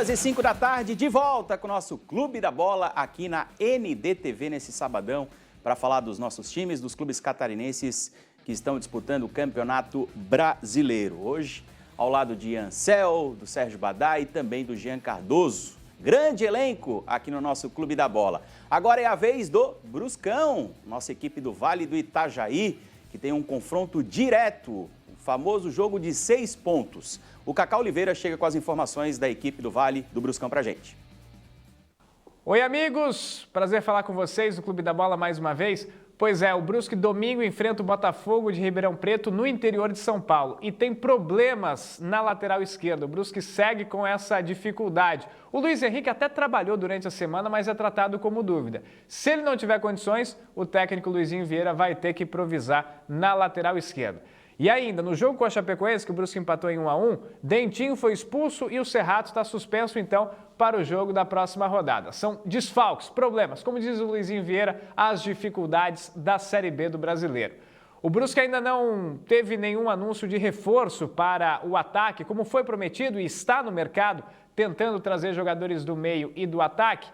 2h05 da tarde, de volta com o nosso Clube da Bola aqui na NDTV nesse sabadão para falar dos nossos times, dos clubes catarinenses que estão disputando o Campeonato Brasileiro. Hoje, ao lado de Ansel, do Sérgio Badá e também do Jean Cardoso. Grande elenco aqui no nosso Clube da Bola. Agora é a vez do Bruscão, nossa equipe do Vale do Itajaí, que tem um confronto direto, o famoso jogo de 6 pontos. O Cacá Oliveira chega com as informações da equipe do Vale do Bruscão pra gente. Oi, amigos! Prazer falar com vocês do Clube da Bola mais uma vez. Pois é, o Brusque domingo enfrenta o Botafogo de Ribeirão Preto no interior de São Paulo e tem problemas na lateral esquerda. O Brusque segue com essa dificuldade. O Luiz Henrique até trabalhou durante a semana, mas é tratado como dúvida. Se ele não tiver condições, o técnico Luizinho Vieira vai ter que improvisar na lateral esquerda. E ainda, no jogo com a Chapecoense, que o Brusque empatou em 1-1, Dentinho foi expulso e o Serrato está suspenso, então, para o jogo da próxima rodada. São desfalques, problemas, como diz o Luizinho Vieira, as dificuldades da Série B do Brasileiro. O Brusque ainda não teve nenhum anúncio de reforço para o ataque, como foi prometido e está no mercado, tentando trazer jogadores do meio e do ataque.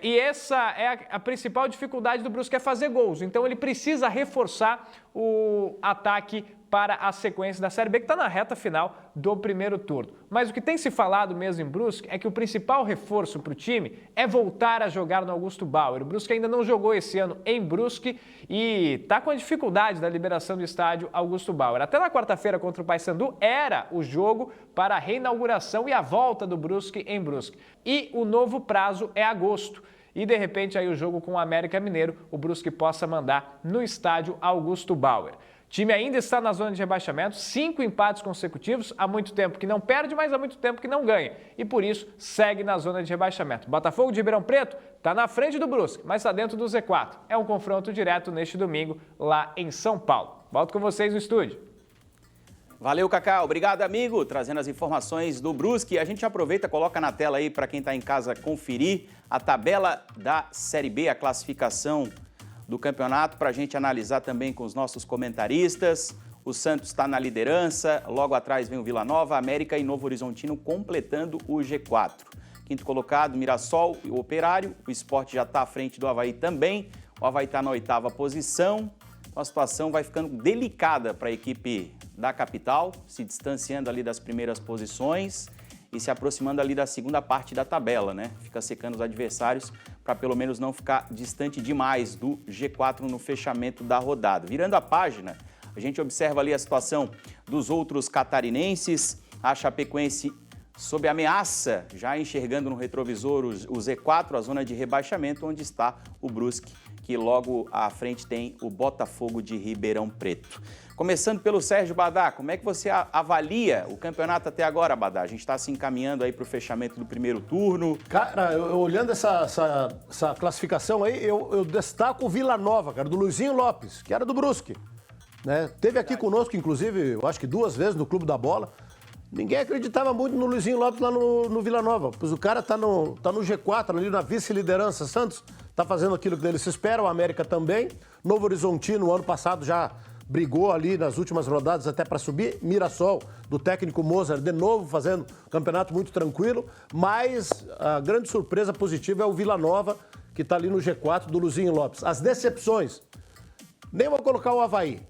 E essa é a principal dificuldade do Brusque, é fazer gols. Então ele precisa reforçar o ataque para a sequência da Série B, que está na reta final do primeiro turno. Mas o que tem se falado mesmo em Brusque é que o principal reforço para o time é voltar a jogar no Augusto Bauer. O Brusque ainda não jogou esse ano em Brusque e está com a dificuldade da liberação do estádio Augusto Bauer. Até na quarta-feira contra o Paysandu era o jogo para a reinauguração e a volta do Brusque em Brusque. E o novo prazo é agosto. E de repente aí o jogo com o América Mineiro, o Brusque possa mandar no estádio Augusto Bauer. O time ainda está na zona de rebaixamento, 5 empates consecutivos, há muito tempo que não perde, mas há muito tempo que não ganha. E por isso segue na zona de rebaixamento. Botafogo de Ribeirão Preto está na frente do Brusque, mas está dentro do Z4. É um confronto direto neste domingo lá em São Paulo. Volto com vocês no estúdio. Valeu, Cacá. Obrigado, amigo, trazendo as informações do Brusque. A gente aproveita, coloca na tela aí para quem está em casa conferir a tabela da Série B, a classificação do campeonato, para a gente analisar também com os nossos comentaristas. O Santos está na liderança, logo atrás vem o Vila Nova, América e Novo Horizontino completando o G4. Quinto colocado, Mirassol e o Operário. O Sport já está à frente do Avaí também. O Avaí está na 8ª posição. Então a situação vai ficando delicada para a equipe da capital, se distanciando ali das primeiras posições e se aproximando ali da segunda parte da tabela, né? Fica secando os adversários para pelo menos não ficar distante demais do G4 no fechamento da rodada. Virando a página, a gente observa ali a situação dos outros catarinenses, a Chapecoense sob ameaça, já enxergando no retrovisor o Z4, a zona de rebaixamento, onde está o Brusque, que logo à frente tem o Botafogo de Ribeirão Preto. Começando pelo Sérgio Badá, como é que você avalia o campeonato até agora, Badá? A gente está se encaminhando aí para o fechamento do primeiro turno. Cara, olhando essa classificação aí, eu destaco o Vila Nova, cara, do Luizinho Lopes, que era do Brusque. Né? Teve aqui conosco, inclusive, eu acho que 2 vezes no Clube da Bola. Ninguém acreditava muito no Luizinho Lopes lá no Vila Nova, pois o cara tá no G4, ali na vice-liderança. Santos tá fazendo aquilo que dele se espera, o América também. Novo Horizontino, ano passado, já brigou ali nas últimas rodadas até para subir. Mirassol, do técnico Mozart, de novo fazendo um campeonato muito tranquilo. Mas a grande surpresa positiva é o Vila Nova, que tá ali no G4 do Luizinho Lopes. As decepções, nem vou colocar o Avaí,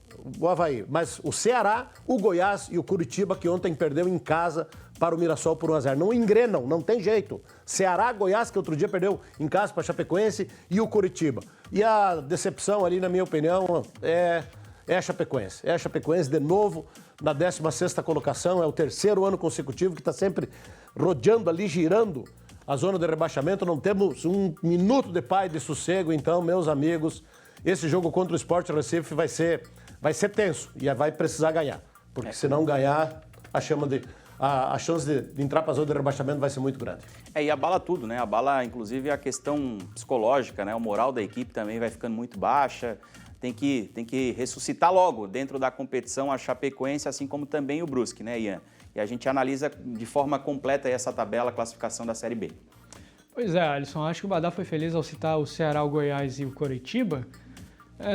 mas o Ceará, o Goiás e o Curitiba, que ontem perdeu em casa para o Mirassol por 1-0. Não engrenam, não tem jeito. Ceará, Goiás, que outro dia perdeu em casa para a Chapecoense, e o Curitiba. E a decepção ali, na minha opinião, é a Chapecoense. É a Chapecoense de novo na 16ª colocação, é o 3º ano consecutivo que está sempre rodeando ali, girando a zona de rebaixamento. Não temos um minuto de paz de sossego, então, meus amigos, esse jogo contra o Sport Recife vai ser tenso e vai precisar ganhar. Porque se não ganhar, a chance de entrar para a zona de rebaixamento vai ser muito grande. E abala tudo, né? Abala, inclusive, a questão psicológica, né? O moral da equipe também vai ficando muito baixa. Tem que ressuscitar logo dentro da competição a Chapecoense, assim como também o Brusque, né, Ian? E a gente analisa de forma completa essa tabela, a classificação da Série B. Pois é, Alisson, acho que o Badá foi feliz ao citar o Ceará, o Goiás e o Coritiba.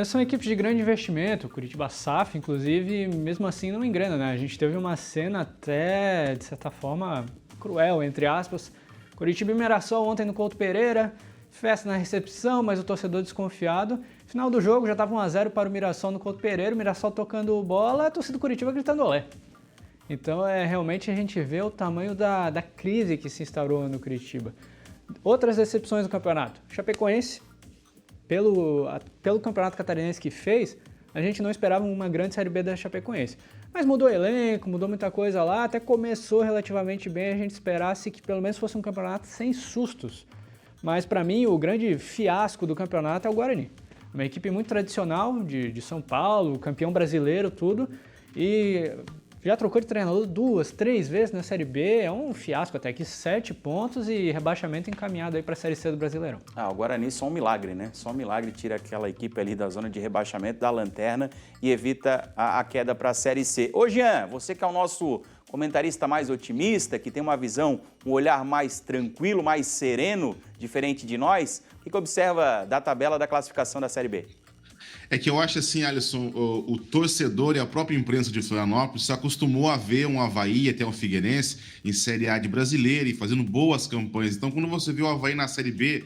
São equipes de grande investimento, o Curitiba SAF, inclusive, mesmo assim não engrena, né? A gente teve uma cena até, de certa forma, cruel, entre aspas, Curitiba e Mirassol ontem no Couto Pereira, festa na recepção, mas o torcedor desconfiado. Final do jogo já estava 1-0 para o Mirassol no Couto Pereira, o Mirassol tocando bola, a torcida do Curitiba gritando olé. Então, realmente a gente vê o tamanho da crise que se instaurou no Curitiba. Outras decepções do campeonato. Chapecoense, pelo campeonato catarinense que fez, a gente não esperava uma grande Série B da Chapecoense. Mas mudou o elenco, mudou muita coisa lá, até começou relativamente bem, a gente esperasse que pelo menos fosse um campeonato sem sustos. Mas para mim o grande fiasco do campeonato é o Guarani. Uma equipe muito tradicional de São Paulo, campeão brasileiro, tudo, e já trocou de treinador 2, 3 vezes na Série B, é um fiasco até aqui, 7 pontos e rebaixamento encaminhado aí para a Série C do Brasileirão. O Guarani só um milagre, né? Só um milagre tira aquela equipe ali da zona de rebaixamento, da lanterna e evita a queda para a Série C. Ô Jean, você que é o nosso comentarista mais otimista, que tem uma visão, um olhar mais tranquilo, mais sereno, diferente de nós, o que observa da tabela da classificação da Série B? É que eu acho assim, Alisson, o torcedor e a própria imprensa de Florianópolis se acostumou a ver um Avaí, até um Figueirense, em Série A de brasileira e fazendo boas campanhas. Então, quando você vê o Avaí na Série B,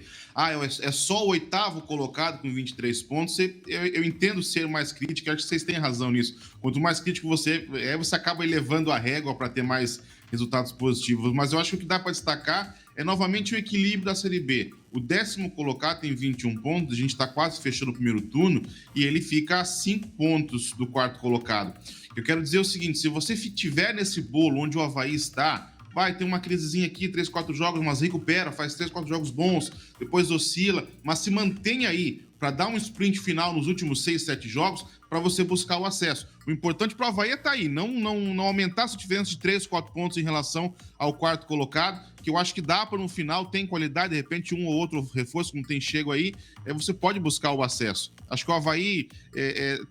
é só o 8º colocado com 23 pontos, eu entendo ser mais crítico, acho que vocês têm razão nisso. Quanto mais crítico você é, você acaba elevando a régua para ter mais resultados positivos. Mas eu acho que o que dá para destacar é novamente o equilíbrio da Série B. O 10º colocado tem 21 pontos, a gente está quase fechando o primeiro turno e ele fica a 5 pontos do 4º colocado. Eu quero dizer o seguinte, se você estiver nesse bolo onde o Avaí está, vai ter uma crisezinha aqui, 3, 4 jogos, mas recupera, faz 3, 4 jogos bons, depois oscila, mas se mantém aí para dar um sprint final nos últimos 6, 7 jogos para você buscar o acesso. O importante para o Avaí é estar aí, não aumentar essa diferença de 3, 4 pontos em relação ao 4º colocado, que eu acho que dá para no final, tem qualidade, de repente um ou outro reforço, como tem chego aí, você pode buscar o acesso. Acho que o Avaí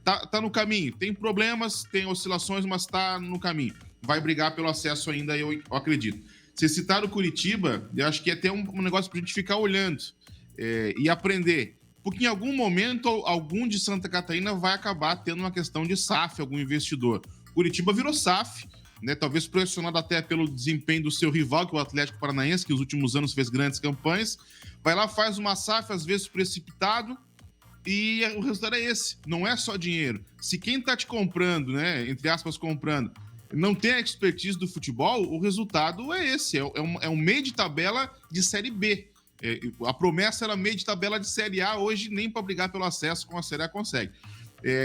tá no caminho, tem problemas, tem oscilações, mas está no caminho. Vai brigar pelo acesso ainda, eu acredito. Vocês citaram o Curitiba, eu acho que é até um negócio para a gente ficar olhando e aprender. Porque em algum momento, algum de Santa Catarina vai acabar tendo uma questão de SAF, algum investidor. Curitiba virou SAF, né? Talvez pressionado até pelo desempenho do seu rival, que é o Atlético Paranaense, que nos últimos anos fez grandes campanhas. Vai lá, faz uma SAF, às vezes precipitado, e o resultado é esse. Não é só dinheiro. Se quem está te comprando, né, entre aspas, comprando, não tem a expertise do futebol, o resultado é esse. É um meio de tabela de Série B. A promessa era meio de tabela de Série A, hoje nem para brigar pelo acesso com a Série A consegue.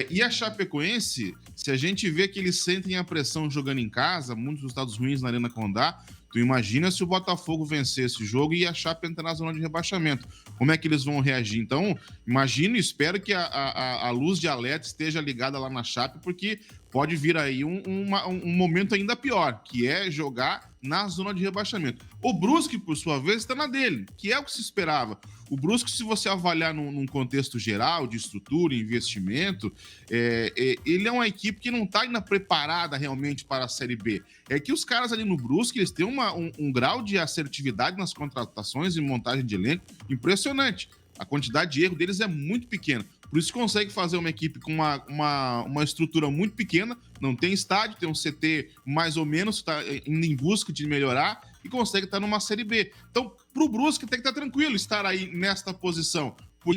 E a Chapecoense, se a gente vê que eles sentem a pressão jogando em casa, muitos resultados ruins na Arena Condá, tu imagina se o Botafogo vencer esse jogo e a Chape entrar na zona de rebaixamento. Como é que eles vão reagir? Então, imagino e espero que a luz de alerta esteja ligada lá na Chape, porque pode vir aí um momento ainda pior, que é jogar na zona de rebaixamento. O Brusque, por sua vez, está na dele, que é o que se esperava. O Brusque, se você avaliar num contexto geral de estrutura, investimento, ele é uma equipe que não está ainda preparada realmente para a Série B. É que os caras ali no Brusque, eles têm um grau de assertividade nas contratações e montagem de elenco impressionante. A quantidade de erro deles é muito pequena. Por isso consegue fazer uma equipe com uma estrutura muito pequena, não tem estádio, tem um CT mais ou menos, está indo em busca de melhorar e consegue estar numa Série B. Então, para o Brusque tem que estar tranquilo estar aí nesta posição. Por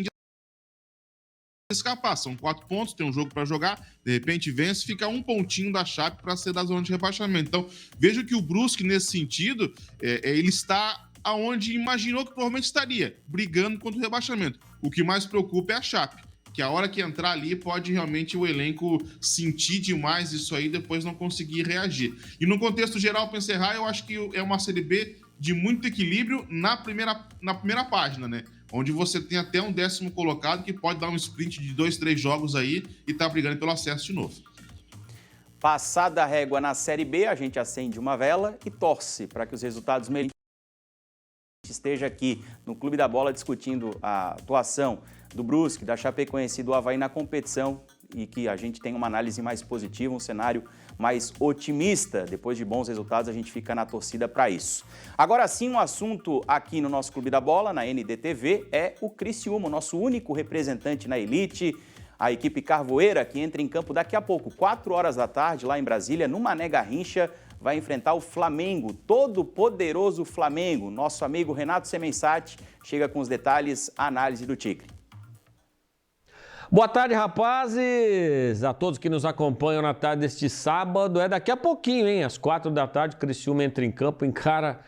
escapar, são 4 pontos, tem um jogo para jogar, de repente vence, fica um pontinho da Chape para ser da zona de rebaixamento. Então, vejo que o Brusque, nesse sentido, ele está aonde imaginou que provavelmente estaria, brigando contra o rebaixamento. O que mais preocupa é a Chape, que a hora que entrar ali pode realmente o elenco sentir demais isso aí e depois não conseguir reagir. E no contexto geral, para encerrar, eu acho que é uma Série B de muito equilíbrio na primeira página, né? Onde você tem até um 10º colocado que pode dar um sprint de 2, 3 jogos aí e tá brigando pelo acesso de novo. Passada a régua na Série B, a gente acende uma vela e torce para que os resultados melhorem. Esteja aqui no Clube da Bola discutindo a atuação do Brusque, da Chapecoense e do Avaí na competição e que a gente tenha uma análise mais positiva, um cenário mais otimista. Depois de bons resultados, a gente fica na torcida para isso. Agora sim, um assunto aqui no nosso Clube da Bola, na NDTV, é o Criciúma, o nosso único representante na elite, a equipe carvoeira, que entra em campo daqui a pouco, 4 horas da tarde, lá em Brasília, no Mané Garrincha, vai enfrentar o Flamengo, todo poderoso Flamengo. Nosso amigo Renato Semensati chega com os detalhes, a análise do Tigre. Boa tarde, rapazes, a todos que nos acompanham na tarde deste sábado. É daqui a pouquinho, hein? Às 4 da tarde, Criciúma entra em campo, encara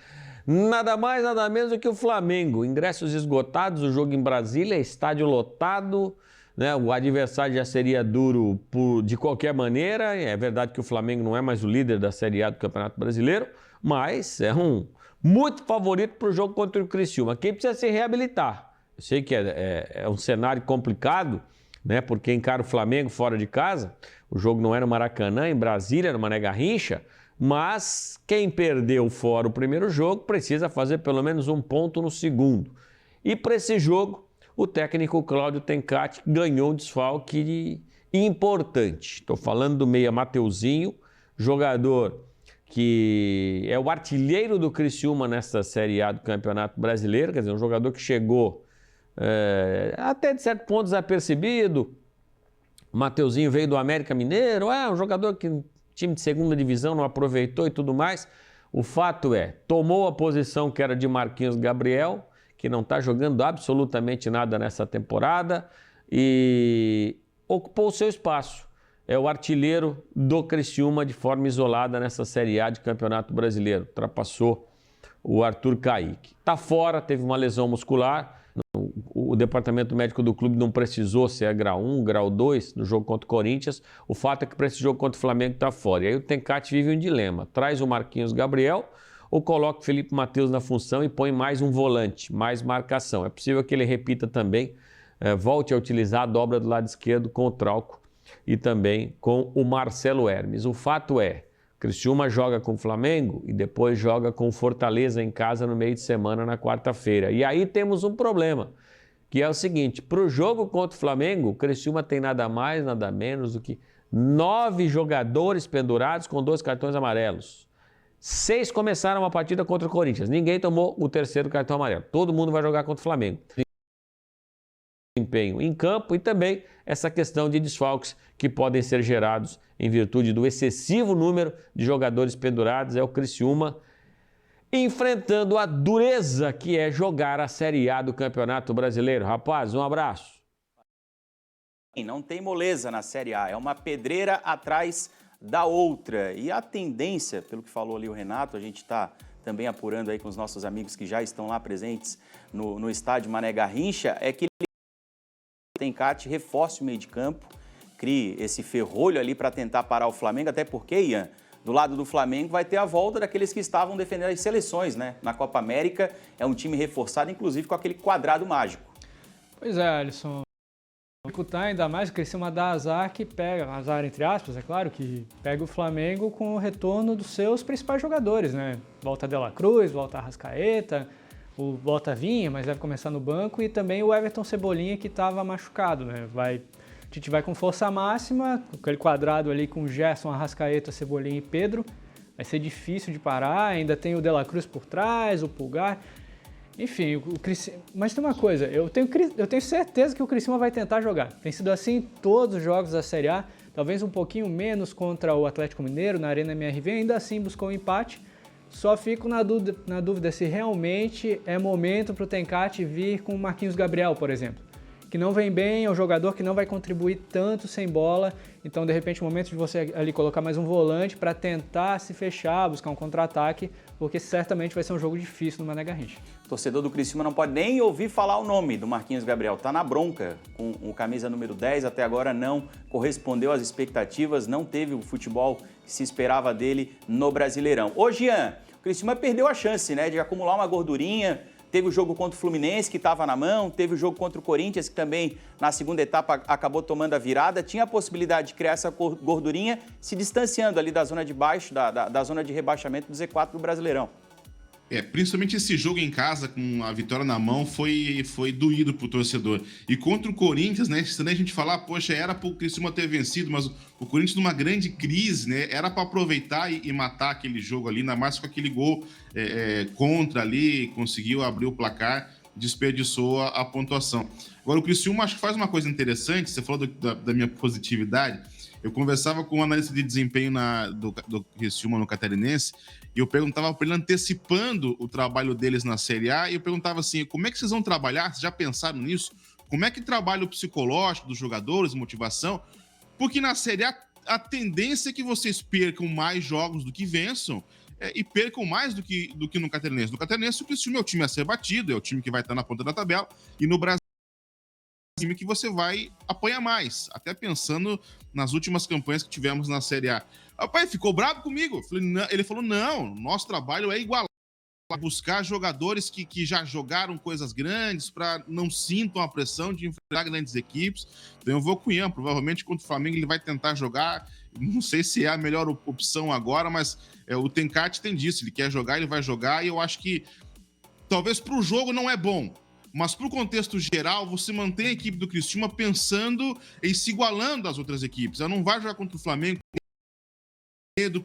nada mais, nada menos do que o Flamengo. Ingressos esgotados, o jogo em Brasília, estádio lotado, né? O adversário já seria duro de qualquer maneira. É verdade que o Flamengo não é mais o líder da Série A do Campeonato Brasileiro, mas é um muito favorito para o jogo contra o Criciúma. Quem precisa se reabilitar? Eu sei que é um cenário complicado, né? Porque encara o Flamengo fora de casa. O jogo não é no Maracanã, em Brasília, no Mané Garrincha. Mas quem perdeu fora o primeiro jogo precisa fazer pelo menos um ponto no segundo. E para esse jogo, o técnico Cláudio Tencati ganhou um desfalque importante. Estou falando do meia Mateuzinho, jogador que é o artilheiro do Criciúma nesta Série A do Campeonato Brasileiro. Quer dizer, um jogador que chegou até de certo ponto desapercebido. O Mateuzinho veio do América Mineiro, um jogador que o time de segunda divisão não aproveitou e tudo mais. O fato tomou a posição que era de Marquinhos Gabriel, que não está jogando absolutamente nada nessa temporada, e ocupou o seu espaço. É o artilheiro do Criciúma de forma isolada nessa Série A de Campeonato Brasileiro. Ultrapassou o Arthur Kaique. Está fora, teve uma lesão muscular. O departamento médico do clube não precisou se é grau 1, grau 2 no jogo contra o Corinthians. O fato é que para esse jogo contra o Flamengo está fora. E aí o Tencati vive um dilema. Traz o Marquinhos Gabriel ou coloca o Felipe Mateus na função e põe mais um volante, mais marcação. É possível que ele repita também, volte a utilizar a dobra do lado esquerdo com o Trauco e também com o Marcelo Hermes. O fato é, Criciúma joga com o Flamengo e depois joga com o Fortaleza em casa no meio de semana, na quarta-feira. E aí temos um problema, que é o seguinte: para o jogo contra o Flamengo, o Criciúma tem nada mais, nada menos do que 9 jogadores pendurados com 2 cartões amarelos. 6 começaram a partida contra o Corinthians. Ninguém tomou o terceiro cartão amarelo. Todo mundo vai jogar contra o Flamengo. Desempenho em campo e também essa questão de desfalques que podem ser gerados em virtude do excessivo número de jogadores pendurados. É o Criciúma enfrentando a dureza que é jogar a Série A do Campeonato Brasileiro. Rapaz, um abraço. Não tem moleza na Série A, é uma pedreira atrás da outra. E a tendência, pelo que falou ali o Renato, a gente está também apurando aí com os nossos amigos que já estão lá presentes no estádio Mané Garrincha, é que Tencati reforce o meio de campo, crie esse ferrolho ali para tentar parar o Flamengo, até porque, Ian, do lado do Flamengo vai ter a volta daqueles que estavam defendendo as seleções, né? Na Copa América é um time reforçado, inclusive com aquele quadrado mágico. Pois é, Alisson. Ainda mais que Criciúma dá azar que pega, azar entre aspas, é claro, que pega o Flamengo com o retorno dos seus principais jogadores, né? Volta De La Cruz, volta Arrascaeta, volta Vinha, mas deve começar no banco, e também o Everton Cebolinha, que estava machucado, né? A gente vai com força máxima, aquele quadrado ali com Gerson, Arrascaeta, Cebolinha e Pedro, vai ser difícil de parar, ainda tem o De La Cruz por trás, o Pulgar. Enfim, mas tem uma coisa, eu tenho certeza que o Criciúma vai tentar jogar. Tem sido assim em todos os jogos da Série A, talvez um pouquinho menos contra o Atlético Mineiro, na Arena MRV, ainda assim buscou um empate. Só fico na dúvida se realmente é momento para o Tencati vir com o Marquinhos Gabriel, por exemplo, que não vem bem, é um jogador que não vai contribuir tanto sem bola. Então, de repente, é o momento de você ali colocar mais um volante para tentar se fechar, buscar um contra-ataque, porque certamente vai ser um jogo difícil no Mané Garrincha. O torcedor do Criciúma não pode nem ouvir falar o nome do Marquinhos Gabriel. Tá na bronca com o camisa número 10, até agora não correspondeu às expectativas, não teve o futebol que se esperava dele no Brasileirão. Ô, Jean, o Criciúma perdeu a chance, né, de acumular uma gordurinha. Teve o jogo contra o Fluminense, que estava na mão, teve o jogo contra o Corinthians, que também na segunda etapa acabou tomando a virada. Tinha a possibilidade de criar essa gordurinha, se distanciando ali da zona de baixo, da zona de rebaixamento do Z4 do Brasileirão. Principalmente esse jogo em casa, com a vitória na mão, foi doído pro torcedor. E contra o Corinthians, né, se a gente falar, poxa, era pro Criciúma ter vencido, mas o Corinthians numa grande crise, né, era para aproveitar e matar aquele jogo ali, ainda mais com aquele gol contra ali, conseguiu abrir o placar, desperdiçou a pontuação. Agora o Criciúma acho que faz uma coisa interessante, você falou da minha positividade, Eu conversava com um analista de desempenho do Criciúma no Catarinense e eu perguntava para ele, antecipando o trabalho deles na Série A, e eu perguntava assim, como é que vocês vão trabalhar? Vocês já pensaram nisso? Como é que trabalha o psicológico dos jogadores, motivação? Porque na Série A, a tendência é que vocês percam mais jogos do que vençam, e percam mais do que no Catarinense. No Catarinense, o Criciúma é o time a ser batido, é o time que vai estar na ponta da tabela, e no Brasil é o time que você vai apanhar mais, até pensando nas últimas campanhas que tivemos na Série A. Rapaz, ficou bravo comigo. Ele falou, não, nosso trabalho é igualar, buscar jogadores que já jogaram coisas grandes, para não sintam a pressão de enfrentar grandes equipes. Então eu vou com o Ian, provavelmente contra o Flamengo ele vai tentar jogar, não sei se é a melhor opção agora, mas o Tencate tem disso, ele quer jogar, ele vai jogar, e eu acho que talvez para o jogo não é bom, mas para o contexto geral, você mantém a equipe do Criciúma pensando em se igualando às outras equipes. Ela não vai jogar contra o Flamengo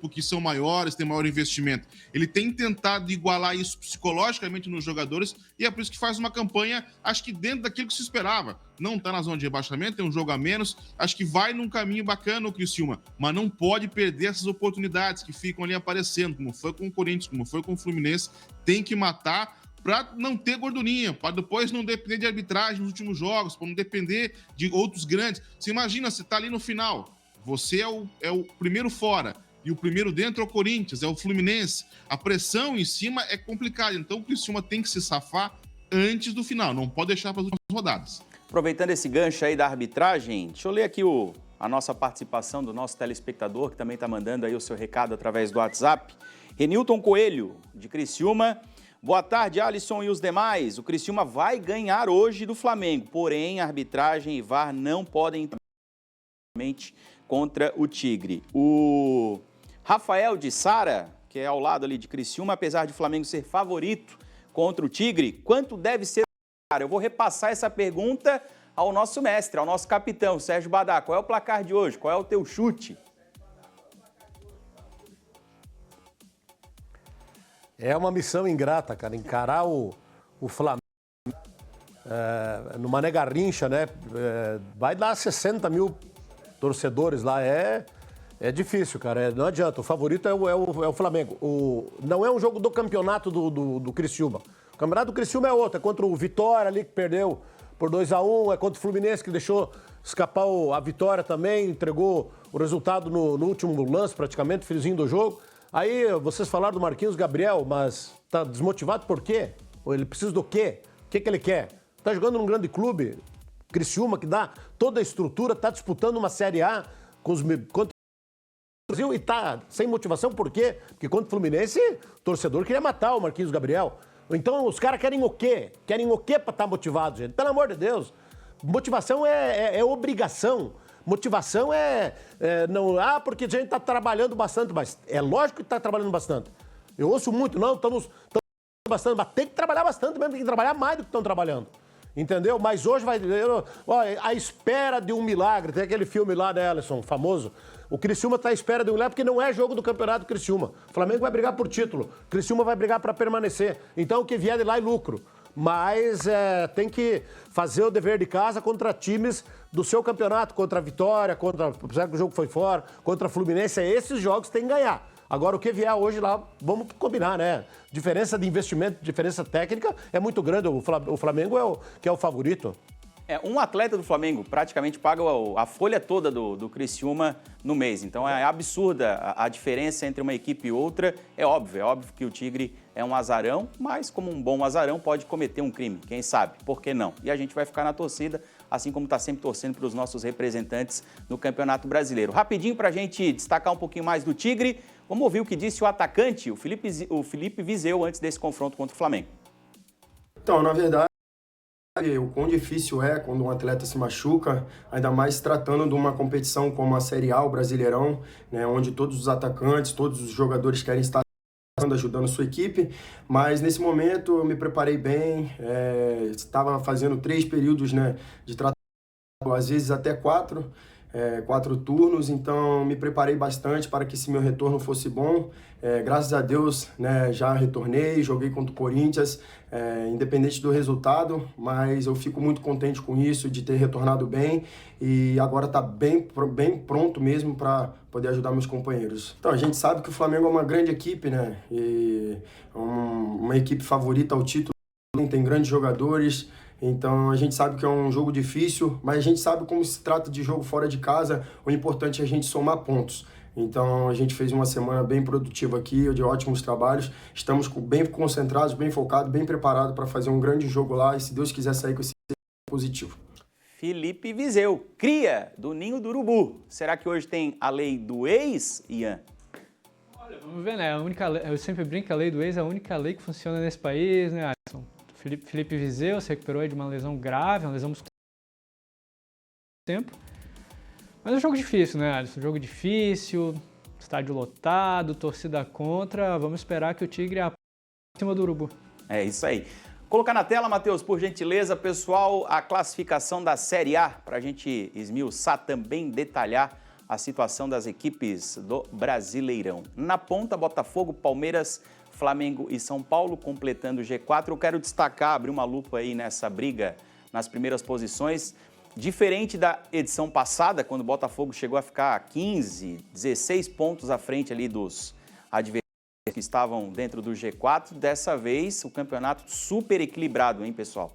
porque são maiores, tem maior investimento. Ele tem tentado igualar isso psicologicamente nos jogadores, e é por isso que faz uma campanha, acho que dentro daquilo que se esperava. Não tá na zona de rebaixamento, tem um jogo a menos, acho que vai num caminho bacana o Criciúma, mas não pode perder essas oportunidades que ficam ali aparecendo, como foi com o Corinthians, como foi com o Fluminense. Tem que matar para não ter gordurinha, para depois não depender de arbitragem nos últimos jogos, para não depender de outros grandes. Você imagina, você tá ali no final, você é o primeiro fora, e o primeiro dentro é o Corinthians, é o Fluminense. A pressão em cima é complicada, então o Criciúma tem que se safar antes do final, não pode deixar para as últimas rodadas. Aproveitando esse gancho aí da arbitragem, deixa eu ler aqui a nossa participação do nosso telespectador, que também está mandando aí o seu recado através do WhatsApp. Renilton Coelho, de Criciúma. Boa tarde, Alisson e os demais. O Criciúma vai ganhar hoje do Flamengo, porém a arbitragem e VAR não podem contra o Tigre. O Rafael de Sara, que é ao lado ali de Criciúma, apesar de o Flamengo ser favorito contra o Tigre, quanto deve ser? Eu vou repassar essa pergunta ao nosso mestre, ao nosso capitão, Sérgio Badá. Qual é o placar de hoje? Qual é o teu chute? É uma missão ingrata, cara, encarar o Flamengo no Mané Garrincha, né? Vai dar 60 mil torcedores lá, é difícil, cara, não adianta, o favorito é o Flamengo. Não é um jogo do campeonato do Criciúma. O campeonato do Criciúma é outro, é contra o Vitória ali que perdeu por 2-1, é contra o Fluminense que deixou escapar a vitória também, entregou o resultado no último lance praticamente, finzinho do jogo. Aí vocês falaram do Marquinhos Gabriel, mas tá desmotivado por quê? Ou ele precisa do quê? O que ele quer? Tá jogando num grande clube, Criciúma, que dá toda a estrutura, tá disputando uma Série A contra o Brasil e tá sem motivação, por quê? Porque contra o Fluminense, o torcedor queria matar o Marquinhos Gabriel. Então os caras querem o quê? Querem o quê pra estar motivado, gente? Pelo amor de Deus. Motivação é obrigação. Motivação não, porque a gente tá trabalhando bastante, mas é lógico que tá trabalhando bastante. Eu ouço muito, não, estamos bastante, mas tem que trabalhar bastante mesmo, tem que trabalhar mais do que estão trabalhando. Entendeu? Mas hoje vai... Olha, a espera de um milagre. Tem aquele filme lá, né, Alisson, famoso. O Criciúma está à espera de um milagre porque não é jogo do Campeonato do Criciúma. O Flamengo vai brigar por título. O Criciúma vai brigar para permanecer. Então, o que vier de lá é lucro. Mas tem que fazer o dever de casa contra times do seu campeonato. Contra a Vitória, apesar que o jogo foi fora, contra a Fluminense. Esses jogos tem que ganhar. Agora, o que vier hoje lá, vamos combinar, né? Diferença de investimento, diferença técnica é muito grande. O Flamengo que é o favorito. Um atleta do Flamengo praticamente paga a folha toda do Criciúma no mês. Então é absurda a diferença entre uma equipe e outra. É óbvio que o Tigre é um azarão, mas como um bom azarão pode cometer um crime, quem sabe, por que não? E a gente vai ficar na torcida, assim como está sempre torcendo para os nossos representantes no Campeonato Brasileiro. Rapidinho para a gente destacar um pouquinho mais do Tigre, vamos ouvir o que disse o atacante, o Felipe Viseu, antes desse confronto contra o Flamengo. Então, na verdade, o quão difícil é quando um atleta se machuca, ainda mais tratando de uma competição como a Série A, o Brasileirão, né, onde todos os atacantes, todos os jogadores querem estar ajudando sua equipe, mas nesse momento eu me preparei bem, estava fazendo 3 períodos, né, de tratamento, às vezes até 4, 4 turnos, então me preparei bastante para que esse meu retorno fosse bom. Graças a Deus, né, já retornei, joguei contra o Corinthians, independente do resultado, mas eu fico muito contente com isso, de ter retornado bem e agora tá bem pronto mesmo para poder ajudar meus companheiros. Então, a gente sabe que o Flamengo é uma grande equipe, né, e uma equipe favorita ao título, tem grandes jogadores. Então a gente sabe que é um jogo difícil, mas a gente sabe como se trata de jogo fora de casa, o importante é a gente somar pontos. Então a gente fez uma semana bem produtiva aqui, de ótimos trabalhos, estamos bem concentrados, bem focados, bem preparados para fazer um grande jogo lá e se Deus quiser sair com esse positivo. Felipe Vizeu, cria do Ninho do Urubu. Será que hoje tem a lei do ex, Ian? Olha, vamos ver, né? Eu sempre brinco que a lei do ex é a única lei que funciona nesse país, né, Alisson? Felipe Vizeu se recuperou aí de uma lesão grave, uma lesão muscular. Mas é um jogo difícil, né, Alisson? Jogo difícil, estádio lotado, torcida contra. Vamos esperar que o Tigre acima do Urubu. É isso aí. Colocar na tela, Matheus, por gentileza, pessoal, a classificação da Série A, para a gente esmiuçar, também detalhar a situação das equipes do Brasileirão. Na ponta, Botafogo, Palmeiras, Flamengo e São Paulo, completando o G4. Eu quero destacar, abrir uma lupa aí nessa briga nas primeiras posições. Diferente da edição passada, quando o Botafogo chegou a ficar 15, 16 pontos à frente ali dos adversários que estavam dentro do G4, dessa vez o campeonato super equilibrado, hein, pessoal?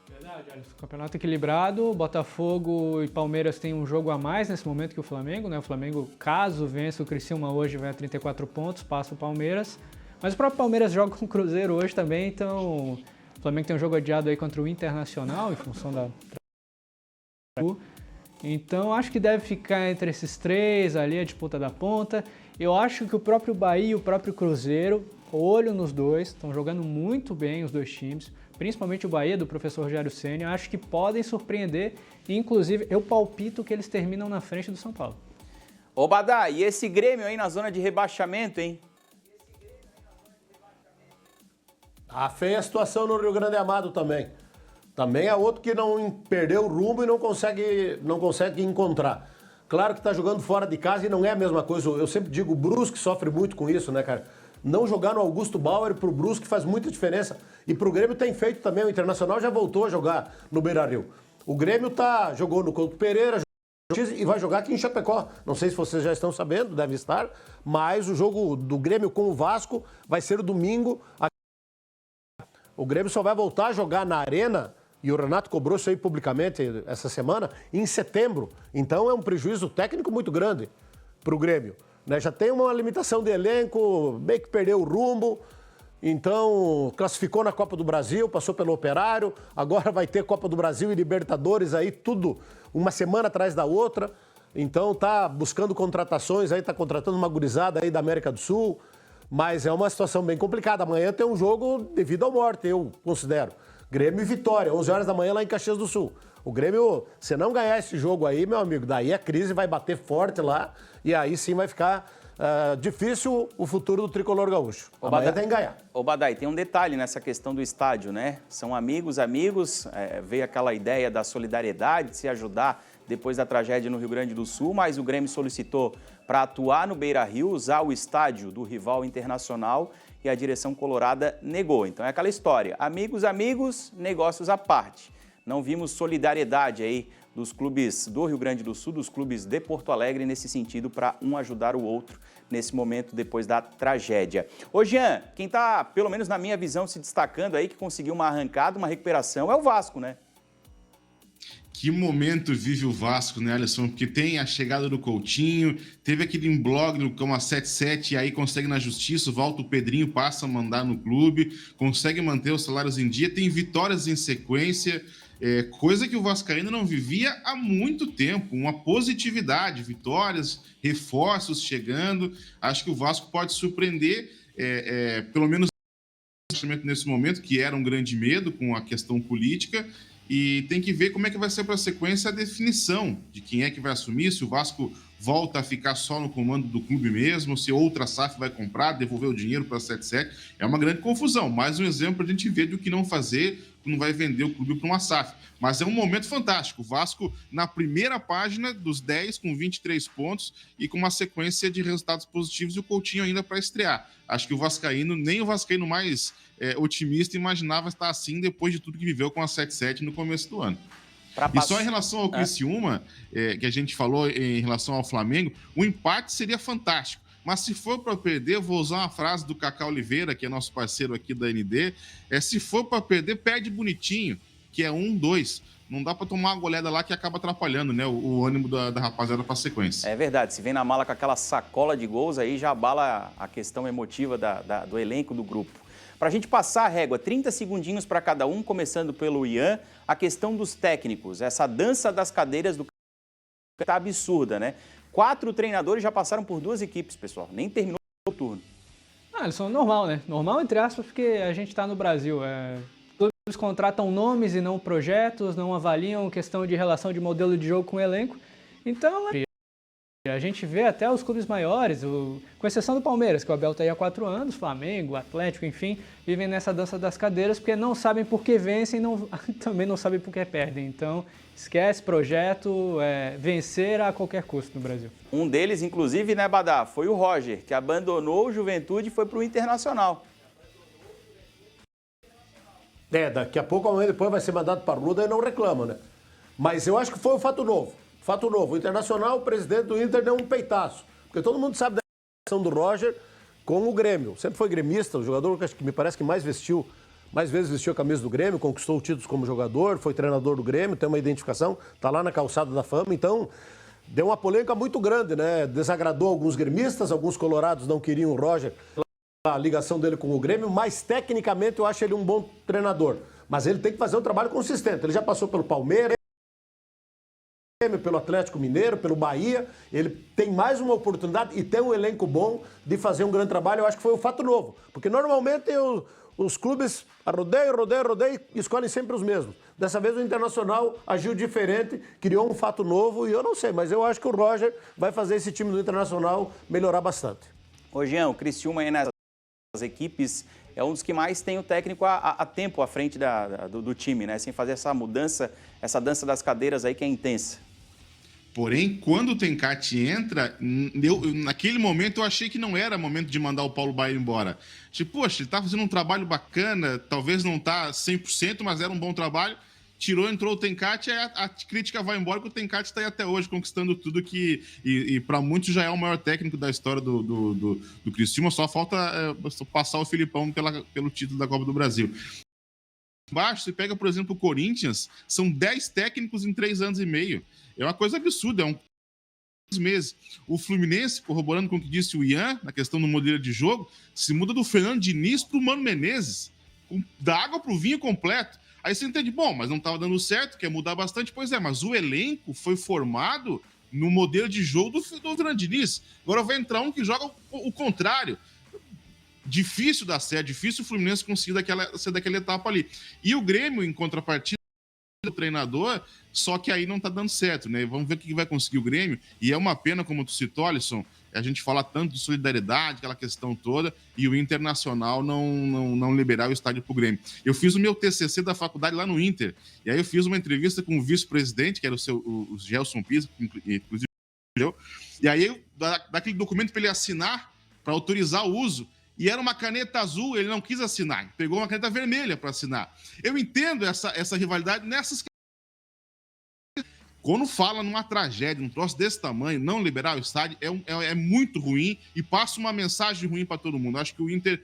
Verdade, Alisson. Campeonato equilibrado, Botafogo e Palmeiras têm um jogo a mais nesse momento que o Flamengo, né? O Flamengo, caso vença o Criciúma hoje, vai a 34 pontos, passa o Palmeiras. Mas o próprio Palmeiras joga com o Cruzeiro hoje também, então o Flamengo tem um jogo adiado aí contra o Internacional, em função da... Então acho que deve ficar entre esses três ali, a disputa da ponta. Eu acho que o próprio Bahia e o próprio Cruzeiro, olho nos dois, estão jogando muito bem os dois times. Principalmente o Bahia, do professor Rogério Ceni, acho que podem surpreender e, inclusive, eu palpito que eles terminam na frente do São Paulo. Ô, Badá, e esse Grêmio aí na zona de rebaixamento, hein? A feia situação no Rio Grande Amado também. Também é outro que não perdeu o rumo e não consegue encontrar. Claro que está jogando fora de casa e não é a mesma coisa. Eu sempre digo, o Brusque sofre muito com isso, né, cara? Não jogar no Augusto Bauer pro Brusque faz muita diferença. E pro Grêmio tem feito também. O Internacional já voltou a jogar no Beira-Rio. O Grêmio jogou no Couto Pereira e vai jogar aqui em Chapecó. Não sei se vocês já estão sabendo, deve estar. Mas o jogo do Grêmio com o Vasco vai ser o domingo. O Grêmio só vai voltar a jogar na Arena, e o Renato cobrou isso aí publicamente essa semana, em setembro. Então é um prejuízo técnico muito grande pro Grêmio. Né, já tem uma limitação de elenco, meio que perdeu o rumo, então classificou na Copa do Brasil, passou pelo Operário, agora vai ter Copa do Brasil e Libertadores aí, tudo uma semana atrás da outra, então tá buscando contratações aí, tá contratando uma gurizada aí da América do Sul, mas é uma situação bem complicada. Amanhã tem um jogo de vida ou morte, eu considero. Grêmio e Vitória, 11 horas da manhã lá em Caxias do Sul. O Grêmio, se não ganhar esse jogo aí, meu amigo, daí a crise vai bater forte lá e aí sim vai ficar difícil o futuro do tricolor gaúcho. Amanhã tem que ganhar. Ô, Badai, tem um detalhe nessa questão do estádio, né? São amigos, veio aquela ideia da solidariedade, de se ajudar depois da tragédia no Rio Grande do Sul, mas o Grêmio solicitou para atuar no Beira-Rio, usar o estádio do rival Internacional e a direção colorada negou. Então é aquela história, amigos, negócios à parte. Não vimos solidariedade aí dos clubes do Rio Grande do Sul, dos clubes de Porto Alegre, nesse sentido, para um ajudar o outro nesse momento depois da tragédia. Ô, Jean, quem está, pelo menos na minha visão, se destacando aí, que conseguiu uma arrancada, uma recuperação, é o Vasco, né? Que momento vive o Vasco, né, Alisson? Porque tem a chegada do Coutinho, teve aquele imbróglio como a 7-7, e aí consegue na justiça, volta o Pedrinho, passa a mandar no clube, consegue manter os salários em dia, tem vitórias em sequência, coisa que o Vascaíno não vivia há muito tempo, uma positividade, vitórias, reforços chegando. Acho que o Vasco pode surpreender, pelo menos nesse momento, que era um grande medo com a questão política, e tem que ver como é que vai ser para a sequência a definição de quem é que vai assumir, se o Vasco volta a ficar só no comando do clube mesmo, se outra SAF vai comprar, devolver o dinheiro para a 77. É uma grande confusão. Mais um exemplo para a gente ver do que não fazer não vai vender o clube para uma SAF. Mas é um momento fantástico. O Vasco na primeira página dos 10, com 23 pontos e com uma sequência de resultados positivos e o Coutinho ainda para estrear. Acho que o Vascaíno, nem o Vascaíno mais otimista, imaginava estar assim depois de tudo que viveu com a 7-7 no começo do ano. E só em relação ao Criciúma, que a gente falou em relação ao Flamengo, o empate seria fantástico. Mas se for para perder, vou usar uma frase do Cacá Oliveira, que é nosso parceiro aqui da ND, se for para perder, perde bonitinho, que é 1-2. Não dá para tomar uma goleada lá que acaba atrapalhando, né, o ânimo da rapaziada para a sequência. É verdade, se vem na mala com aquela sacola de gols, aí já abala a questão emotiva do elenco do grupo. Para a gente passar a régua, 30 segundinhos para cada um, começando pelo Ian, a questão dos técnicos, essa dança das cadeiras do tá absurda, né? 4 treinadores já passaram por 2 equipes, pessoal. Nem terminou o turno. Eles são normal, né? Normal, entre aspas, porque a gente está no Brasil. Clubes contratam nomes e não projetos, não avaliam questão de relação de modelo de jogo com o elenco. Então, a gente vê até os clubes maiores, com exceção do Palmeiras, que o Abel está aí há 4 anos, Flamengo, Atlético, enfim, vivem nessa dança das cadeiras porque não sabem por que vencem e também não sabem por que perdem. Então, esquece projeto, vencer a qualquer custo no Brasil. Um deles, inclusive, né, Badá, foi o Roger, que abandonou o Juventude e foi para o Internacional. Daqui a pouco, amanhã depois vai ser mandado para a Ruda e não reclama, né? Mas eu acho que foi um fato novo. Fato novo, o Internacional, o presidente do Inter deu um peitaço. Porque todo mundo sabe da relação do Roger com o Grêmio. Sempre foi gremista, o jogador que me parece que mais vezes vestiu a camisa do Grêmio, conquistou títulos como jogador, foi treinador do Grêmio, tem uma identificação, tá lá na calçada da fama. Então, deu uma polêmica muito grande, né? Desagradou alguns gremistas, alguns colorados não queriam o Roger, a ligação dele com o Grêmio, mas tecnicamente eu acho ele um bom treinador. Mas ele tem que fazer um trabalho consistente. Ele já passou pelo Palmeiras, pelo Atlético Mineiro, pelo Bahia, ele tem mais uma oportunidade e tem um elenco bom de fazer um grande trabalho. Eu acho que foi um fato novo, porque normalmente os clubes rodeiam e escolhem sempre os mesmos. Dessa vez o Internacional agiu diferente, criou um fato novo e eu não sei, mas eu acho que o Roger vai fazer esse time do Internacional melhorar bastante. Ô Jean, o Criciúma aí nessas equipes é um dos que mais tem o técnico há tempo à frente do time, né? Sem fazer essa mudança, essa dança das cadeiras aí que é intensa. Porém, quando o Tencati entra, naquele momento eu achei que não era momento de mandar o Paulo Baier embora. Tipo, poxa, ele tá fazendo um trabalho bacana, talvez não tá 100%, mas era um bom trabalho. Tirou, entrou o Tencati, a crítica vai embora, que o Tencati está aí até hoje conquistando tudo e para muitos já é o maior técnico da história do Criciúma, só falta passar o Filipão pelo título da Copa do Brasil. Embaixo, você pega, por exemplo, o Corinthians, são 10 técnicos em 3 anos e meio. É uma coisa absurda, é 3 meses. O Fluminense, corroborando com o que disse o Ian, na questão do modelo de jogo, se muda do Fernando Diniz para o Mano Menezes, da água para o vinho completo. Aí você entende, bom, mas não estava dando certo, quer mudar bastante. Pois é, mas o elenco foi formado no modelo de jogo do Fernando Diniz. Agora vai entrar um que joga o contrário. Difícil dar certo, difícil o Fluminense conseguir ser daquela etapa ali. E o Grêmio, em contrapartida, do treinador, só que aí não tá dando certo, né? Vamos ver o que vai conseguir o Grêmio. E é uma pena, como tu citou, Alisson, a gente fala tanto de solidariedade, aquela questão toda, e o Internacional não liberar o estádio pro Grêmio. Eu fiz o meu TCC da faculdade lá no Inter, e aí eu fiz uma entrevista com o vice-presidente, que era o Gelson Pisa, inclusive, e aí daquele documento para ele assinar, para autorizar o uso, e era uma caneta azul, ele não quis assinar, pegou uma caneta vermelha para assinar. Eu entendo essa rivalidade nessas questões. Quando fala numa tragédia, um troço desse tamanho, não liberar o estádio é muito ruim e passa uma mensagem ruim para todo mundo. Acho que o Inter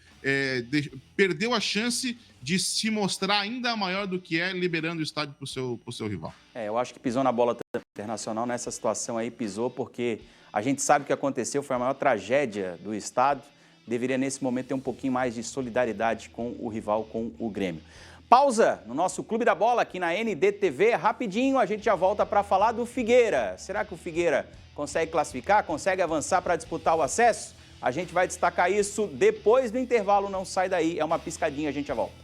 perdeu a chance de se mostrar ainda maior do que é liberando o estádio para o seu rival. Eu acho que pisou na bola Internacional nessa situação aí, pisou porque a gente sabe o que aconteceu, foi a maior tragédia do estado. Deveria, nesse momento, ter um pouquinho mais de solidariedade com o rival, com o Grêmio. Pausa no nosso Clube da Bola, aqui na NDTV. Rapidinho, a gente já volta para falar do Figueira. Será que o Figueira consegue classificar, consegue avançar para disputar o acesso? A gente vai destacar isso depois do intervalo. Não sai daí, é uma piscadinha, a gente já volta.